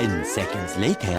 10 seconds later.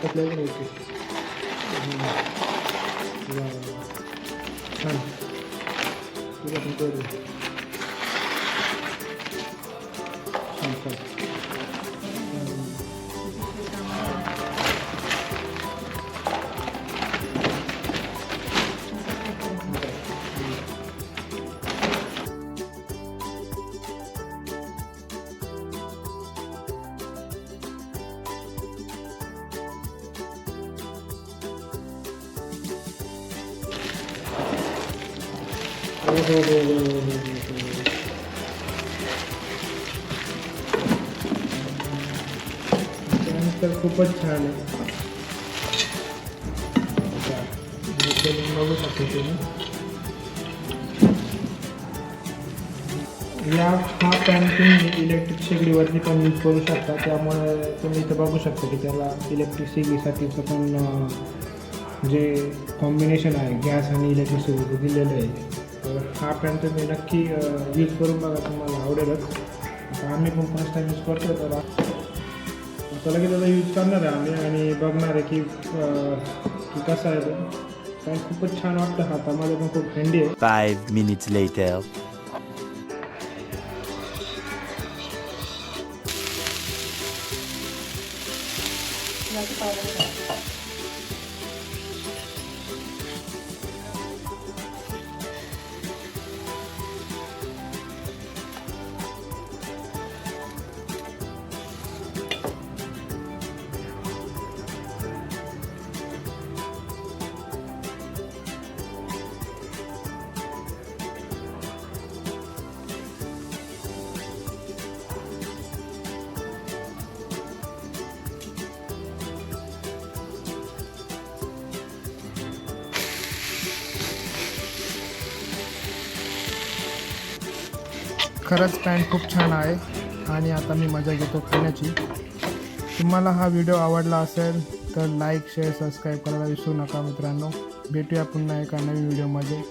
त्यानंतर खूपच छान आहे. बघू शकतो तुम्ही हा पॅन तुम्ही इलेक्ट्रिक शेगडीवरती पण यूज करू शकता. त्यामुळे तुम्ही इथं बघू शकता की त्याला इलेक्ट्रिक शेगडीसाठीचं पण जे कॉम्बिनेशन आहे गॅस आणि इलेक्ट्रिक शेगडीचं दिलेलं आहे. तर हा पॅन तुम्ही नक्की यूज करून बघा, तुम्हाला आवडेलच. आता आम्ही पण फर्स्ट टाईम यूज करतो, तर आता लगेच त्याचा यूज करणार आहे आम्ही आणि बघणार आहे की कसं आहे ते. पॅन खूपच छान वाटतं, हातामध्ये पण खूप हँडी आहे. 5 minutes later. खरंच पॅन खूप छान आहे आणि आता मी मजा घेतो खाण्याची. तुम्हाला हा व्हिडिओ आवडला असेल तर लाईक शेअर सबस्क्राईब करायला विसरू नका मित्रांनो. भेटूया पुन्हा एका नवीन व्हिडिओमध्ये.